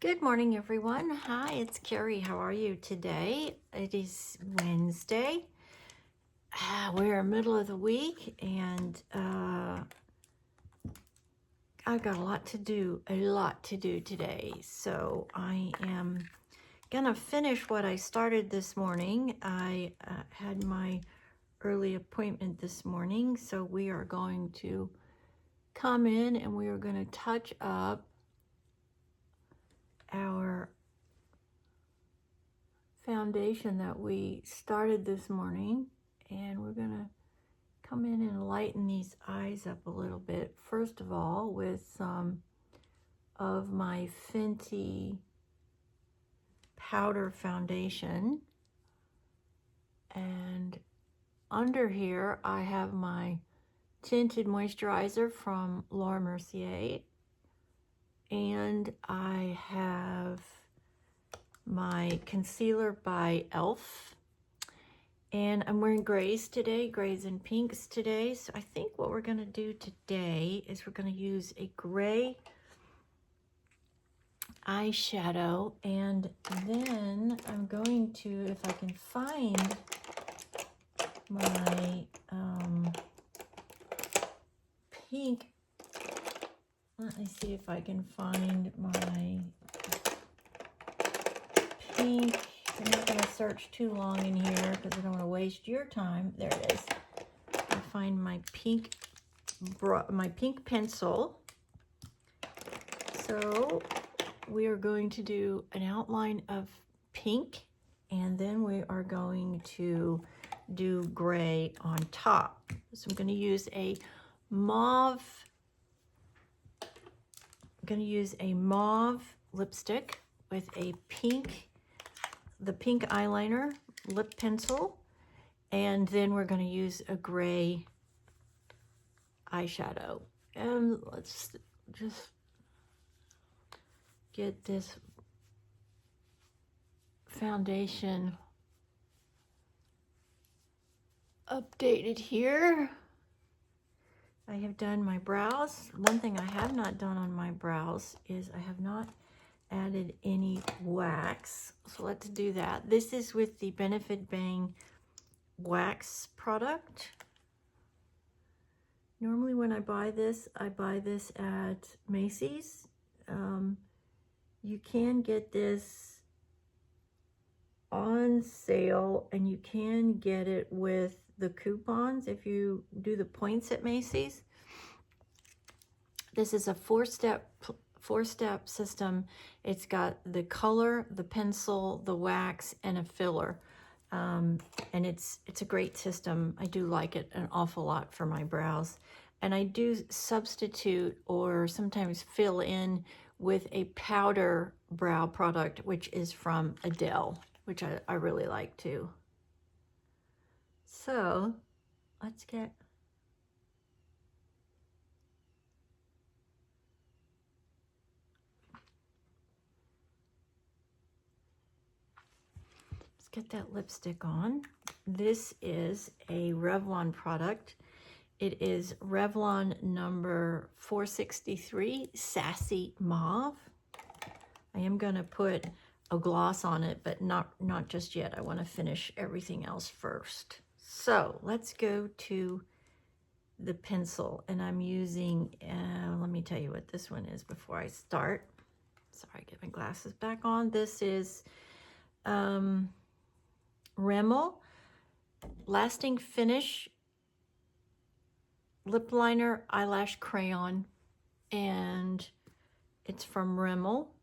Good morning, everyone. Hi, it's Carrie. How are you today? It is Wednesday. We're in the middle of the week, and I've got a lot to do today. So I am gonna finish what I started this morning. I had my early appointment this morning, so we are going to come in and we are going to touch up our foundation that we started this morning, and we're going to come in and lighten these eyes up a little bit. First of all, with some of my Fenty powder foundation, and under here I have my tinted moisturizer from Laura Mercier, and I have my concealer by e.l.f. And I'm wearing grays today, grays and pinks today. So I think what we're going to do today is we're going to use a gray eyeshadow. And then I'm going to, if I can find my pink, let me see if I can find my pink. I'm not going to search too long in here because I don't want to waste your time. There it is. I find my pink pencil. So we are going to do an outline of pink, and then we are going to do gray on top. So I'm going to use a mauve. I'm going to use a mauve lipstick with a the pink eyeliner lip pencil, and then we're going to use a gray eyeshadow. And let's just get this foundation updated here. I have done my brows. One thing I have not done on my brows is I have not added any wax. So let's do that. This is with the Benefit Bang wax product. Normally when I buy this at Macy's. You can get this on sale, and you can get it with the coupons if you do the points at Macy's. This is a four-step system. It's got the color, the pencil, the wax, and a filler. And it's a great system. I do like it an awful lot for my brows. And I do substitute or sometimes fill in with a powder brow product, which is from Adele, which I really like too. So let's get that lipstick on. This is a Revlon product. It is Revlon number 463, Sassy Mauve. I am going to put a gloss on it, but not just yet. I want to finish everything else first. So let's go to the pencil, and I'm using, let me tell you what this one is before I start. Sorry, get my glasses back on. This is Rimmel Lasting Finish Lip Liner Eyelash Crayon, and it's from Rimmel.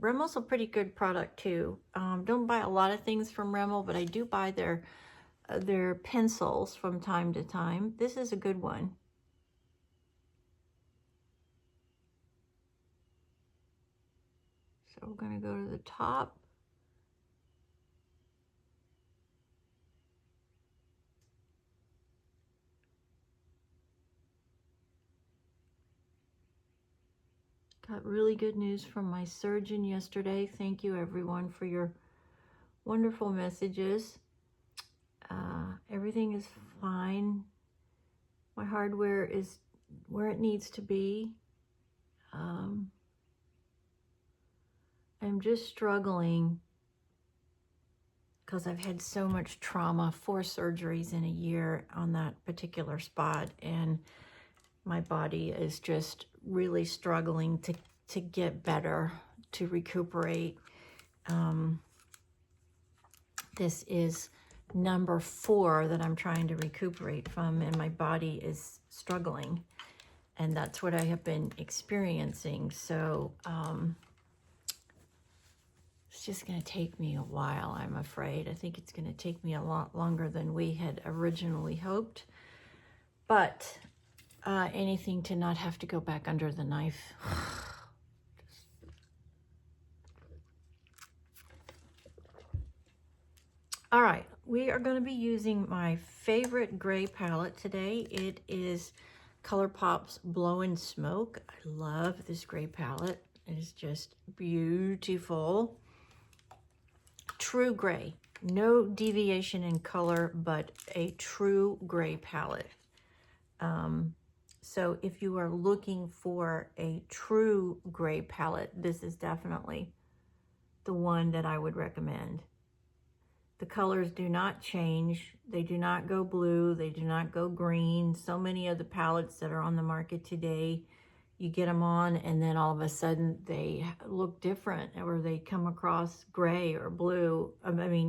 Rimmel's a pretty good product too. Don't buy a lot of things from Rimmel, but I do buy their pencils from time to time. This is a good one. So we're going to go to the top. Got really good news from my surgeon yesterday. Thank you everyone for your wonderful messages. Everything is fine. My hardware is where it needs to be. I'm just struggling because I've had so much trauma, 4 surgeries in a year on that particular spot, and my body is just really struggling to get better, to recuperate. This is number 4 that I'm trying to recuperate from, and my body is struggling, and that's what I have been experiencing. So it's just going to take me a while, I'm afraid. I think it's going to take me a lot longer than we had originally hoped, but anything to not have to go back under the knife. All right, we are going to be using my favorite gray palette today. It is ColourPop's Blow and Smoke. I love this gray palette. It is just beautiful. True gray. No deviation in color, but a true gray palette. So if you are looking for a true gray palette, this is definitely the one that I would recommend. The colors do not change. They do not go blue. They do not go green. So many of the palettes that are on the market today, you get them on and then all of a sudden they look different, or they come across gray or blue,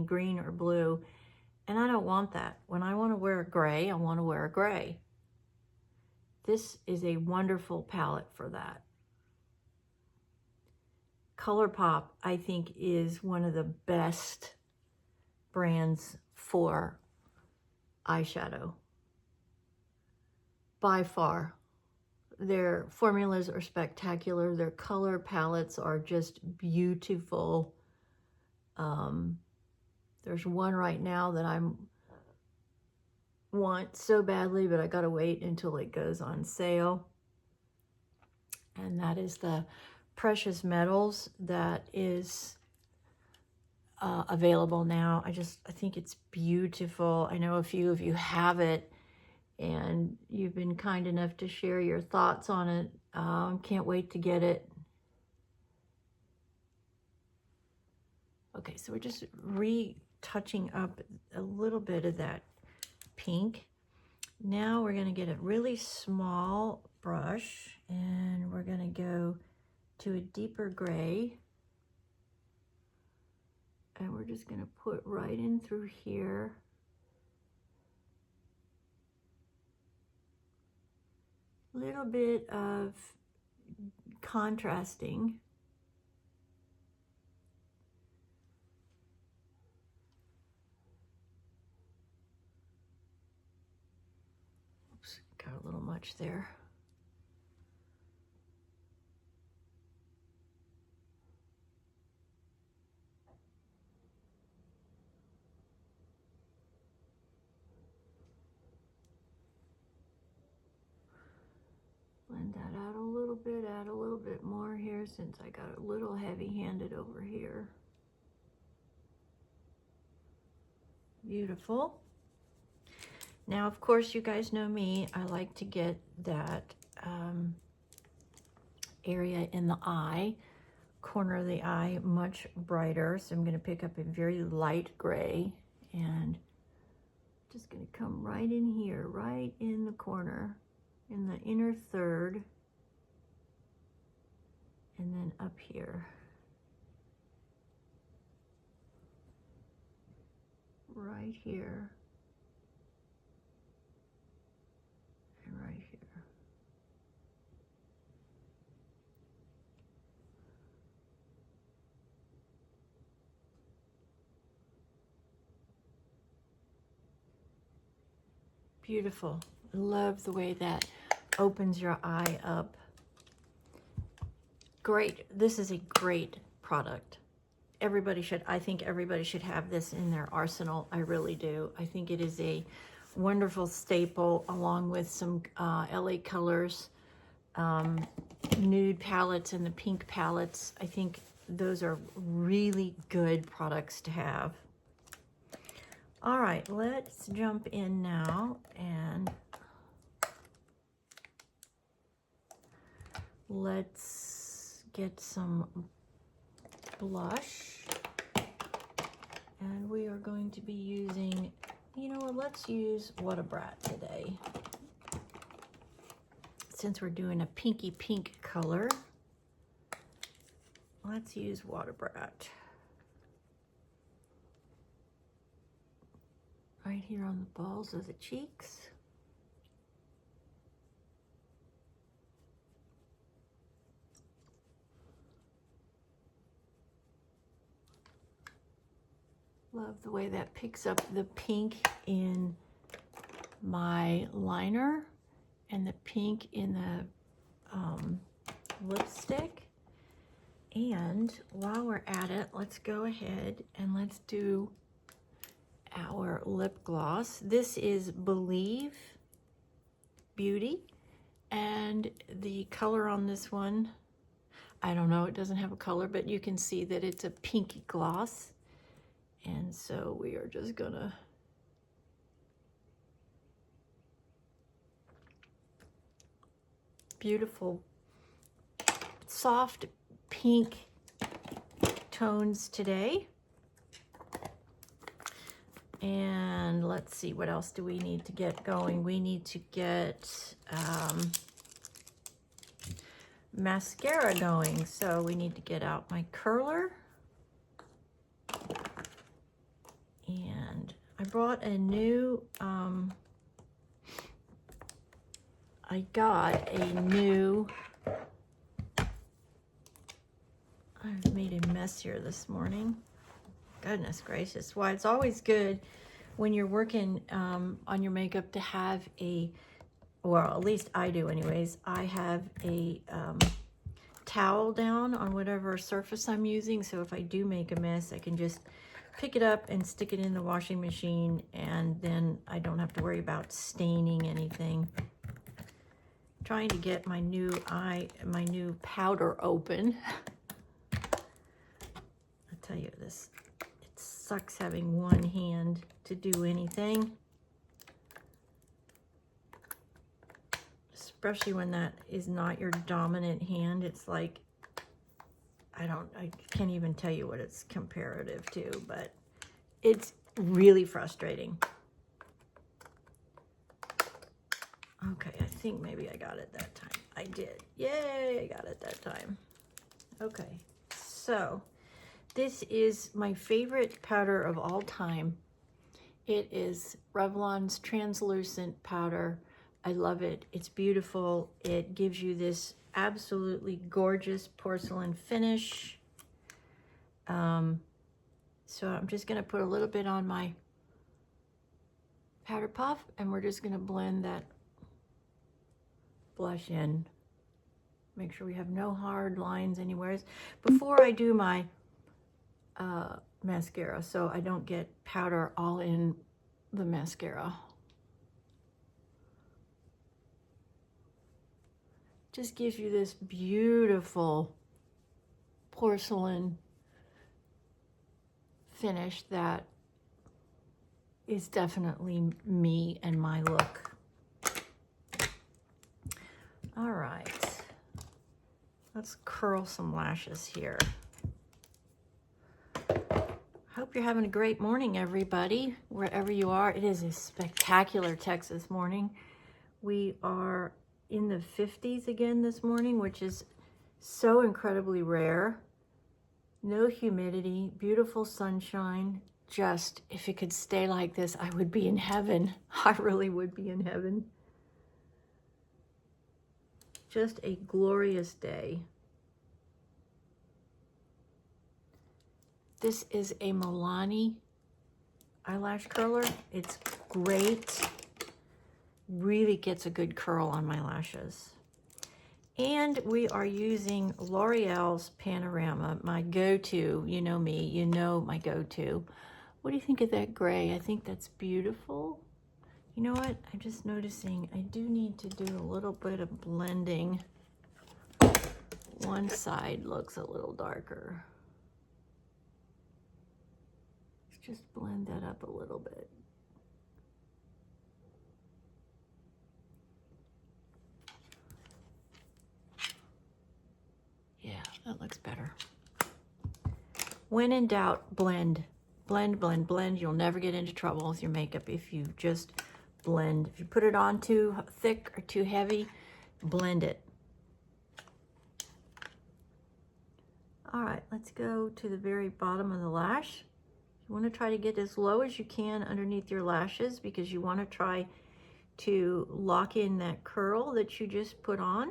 green or blue. And I don't want that. When I want to wear a gray, I want to wear a gray. This is a wonderful palette for that. ColourPop, I think, is one of the best brands for eyeshadow by far. Their formulas are spectacular. Their color palettes are just beautiful. There's one right now that I want so badly, but I gotta wait until it goes on sale, and that is the Precious Metals that is available now. I think it's beautiful. I know a few of you have it, and you've been kind enough to share your thoughts on it. Can't wait to get it. Okay, so we're just retouching up a little bit of that pink. Now we're going to get a really small brush, and we're going to go to a deeper gray. And we're just going to put right in through here. Little bit of contrasting. Oops, got a little much there. Blend that out a little bit, add a little bit more here since I got a little heavy-handed over here. Beautiful. Now, of course, you guys know me. I like to get that area in the eye, corner of the eye, much brighter. So I'm going to pick up a very light gray and just going to come right in here, right in the corner, in the inner third, and then up here. Right here. And right here. Beautiful. I love the way that opens your eye up. Great. This is a great product. I think everybody should have this in their arsenal. I really do. I think it is a wonderful staple, along with some LA Colors nude palettes and the pink palettes. I think those are really good products to have. All right, let's jump in now and let's get some blush. And we are going to be using, you know what, let's use What a Brat today. Since we're doing a pinky pink color, let's use What a Brat. Right here on the balls of the cheeks. Love the way that picks up the pink in my liner and the pink in the lipstick. And while we're at it, let's go ahead and let's do our lip gloss. This is Believe Beauty, and the color on this one, I don't know, it doesn't have a color, but you can see that it's a pinky gloss. And so we are just gonna beautiful soft pink tones today. And let's see, what else do we need to get going? We need to get mascara going. So we need to get out my curler. And I brought a new, I got a new, I've made a mess here this morning. Goodness gracious. Why, it's always good when you're working on your makeup to have a, well, at least I do anyways, I have a towel down on whatever surface I'm using. So if I do make a mess, I can just pick it up and stick it in the washing machine, and then I don't have to worry about staining anything. Trying to get my new powder open. I tell you, this, it sucks having one hand to do anything, especially when that is not your dominant hand. It's like, I can't even tell you what it's comparative to, but it's really frustrating. Okay, I think maybe I got it that time. I did. Yay, I got it that time. Okay, so this is my favorite powder of all time. It is Revlon's translucent powder. I love it. It's beautiful. It gives you this absolutely gorgeous porcelain finish. So I'm just going to put a little bit on my powder puff, and we're just going to blend that blush in. Make sure we have no hard lines anywhere before I do my mascara, so I don't get powder all in the mascara. Just gives you this beautiful porcelain finish that is definitely me and my look. All right, let's curl some lashes here. Hope you're having a great morning, everybody, wherever you are. It is a spectacular Texas morning. We are in the 50s again this morning, which is so incredibly rare. No humidity, beautiful sunshine. Just, if it could stay like this, I would be in heaven. I really would be in heaven. Just a glorious day. This is a Milani eyelash curler. It's great. Really gets a good curl on my lashes. And we are using L'Oreal's Panorama, my go-to. You know me, you know my go-to. What do you think of that gray? I think that's beautiful. You know what? I'm just noticing I do need to do a little bit of blending. One side looks a little darker. Let's just blend that up a little bit. Yeah, that looks better. when in doubt, blend. Blend, blend, blend. You'll never get into trouble with your makeup if you just blend. If you put it on too thick or too heavy, blend it. All right, let's go to the very bottom of the lash. You want to try to get as low as you can underneath your lashes because you want to try to lock in that curl that you just put on.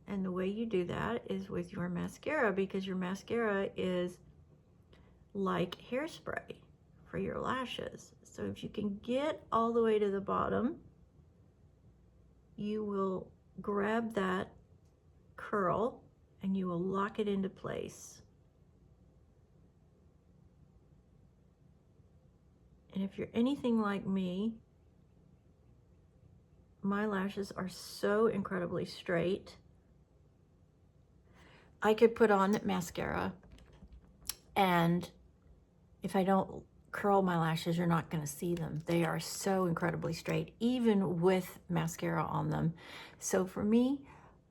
And the way you do that is with your mascara, because your mascara is like hairspray for your lashes. So if you can get all the way to the bottom, you will grab that curl and you will lock it into place. And if you're anything like me, my lashes are so incredibly straight. I could put on mascara, and if I don't curl my lashes, you're not going to see them. They are so incredibly straight, even with mascara on them. So for me,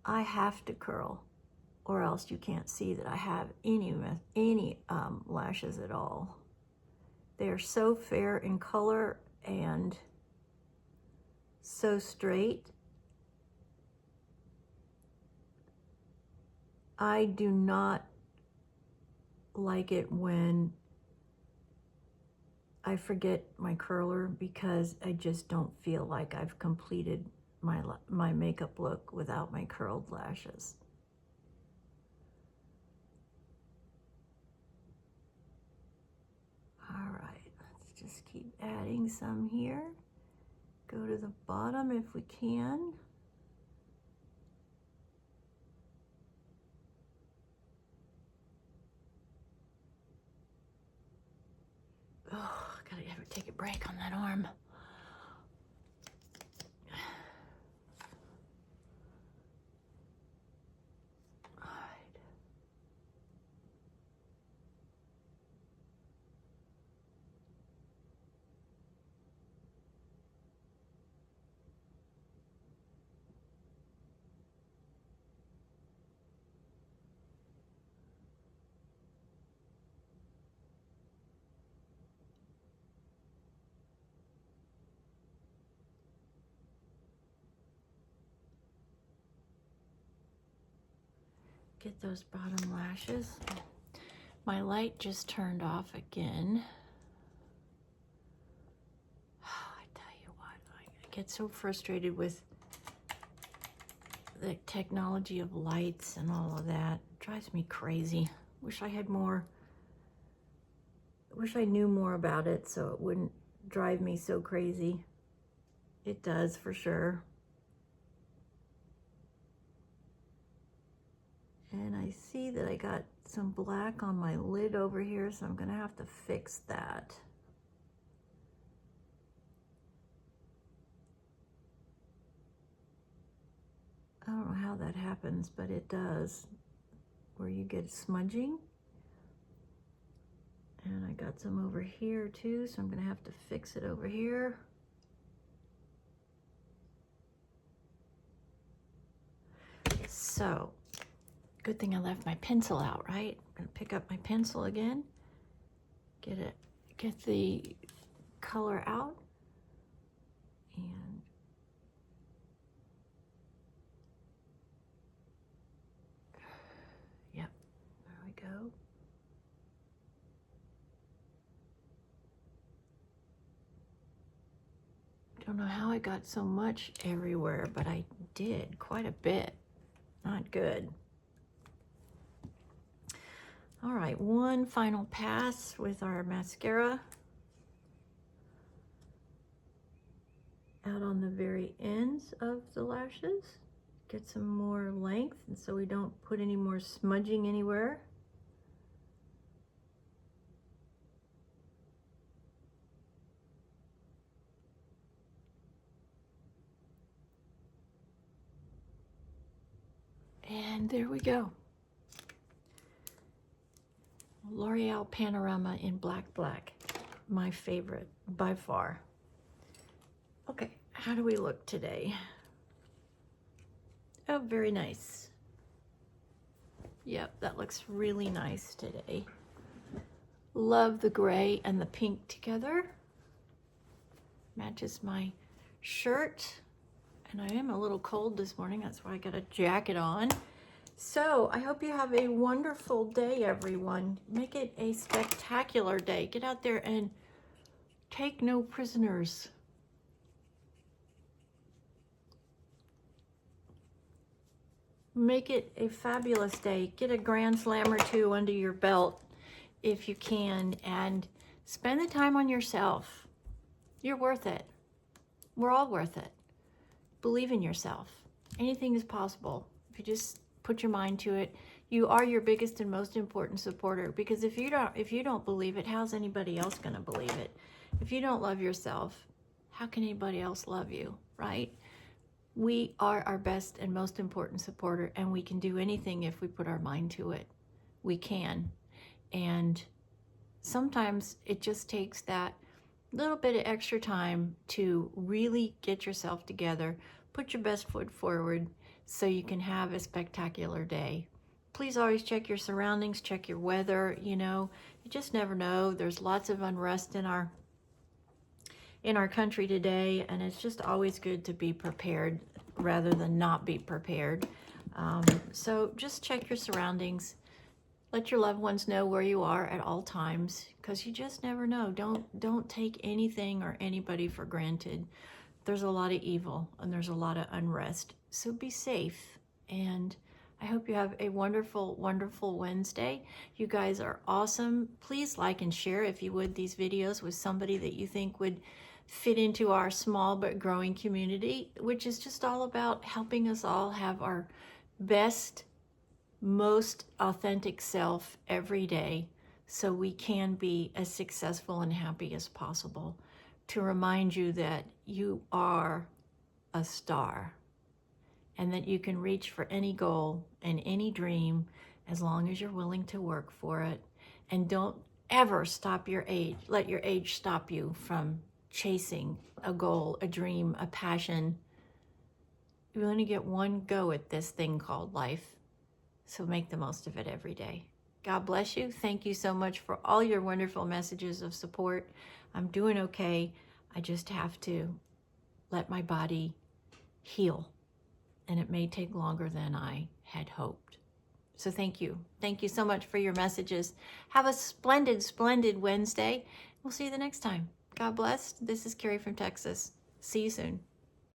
I have to curl, or else you can't see that I have any lashes at all. They are so fair in color and so straight. I do not like it when I forget my curler, because I just don't feel like I've completed my makeup look without my curled lashes. All right, let's just keep adding some here. Go to the bottom if we can. Oh, gotta take a break on that arm. All right. Get those bottom lashes. My light just turned off again. Oh, I tell you what, I get so frustrated with the technology of lights and all of that. It drives me crazy. Wish I had more, wish I knew more about it so it wouldn't drive me so crazy. It does for sure. And I see that I got some black on my lid over here, so I'm gonna have to fix that. I don't know how that happens, but it does, where you get smudging. And I got some over here too, so I'm gonna have to fix it over here. So, good thing I left my pencil out, right? I'm gonna pick up my pencil again, get the color out, and yep, there we go. Don't know how I got so much everywhere, but I did quite a bit. Not good. All right, one final pass with our mascara out on the very ends of the lashes. Get some more length, and so we don't put any more smudging anywhere. And there we go. L'Oreal Panorama in Black. My favorite by far. Okay, how do we look today? Oh, very nice. Yep, that looks really nice today. love the gray and the pink together. Matches my shirt. And I am a little cold this morning. That's why I got a jacket on. So I hope you have a wonderful day, everyone. Make it a spectacular day. Get out there and take no prisoners. Make it a fabulous day. Get a grand slam or two under your belt if you can, and spend the time on yourself. You're worth it. We're all worth it. Believe in yourself. Anything is possible if you just put your mind to it. You are your biggest and most important supporter, because if you don't believe it, how's anybody else going to believe it? If you don't love yourself, how can anybody else love you, right? We are our best and most important supporter, and we can do anything if we put our mind to it. We can. And sometimes it just takes that little bit of extra time to really get yourself together, put your best foot forward so you can have a spectacular day. Please always check your surroundings, check your weather. You know, you just never know. There's lots of unrest in our country today, and it's just always good to be prepared rather than not be prepared. So just check your surroundings. Let your loved ones know where you are at all times, because you just never know. Don't take anything or anybody for granted. There's a lot of evil and there's a lot of unrest. So be safe, and I hope you have a wonderful, wonderful Wednesday. You guys are awesome. Please like and share, if you would, these videos with somebody that you think would fit into our small but growing community, which is just all about helping us all have our best, most authentic self every day, so we can be as successful and happy as possible. To remind you that you are a star, and that you can reach for any goal and any dream as long as you're willing to work for it. And don't ever let your age stop you from chasing a goal, a dream, a passion. You only get one go at this thing called life, so make the most of it every day. God bless you. Thank you so much for all your wonderful messages of support. I'm doing okay. I just have to let my body heal, and it may take longer than I had hoped. So thank you. Thank you so much for your messages. Have a splendid, splendid Wednesday. We'll see you the next time. God bless. This is Carrie from Texas. See you soon.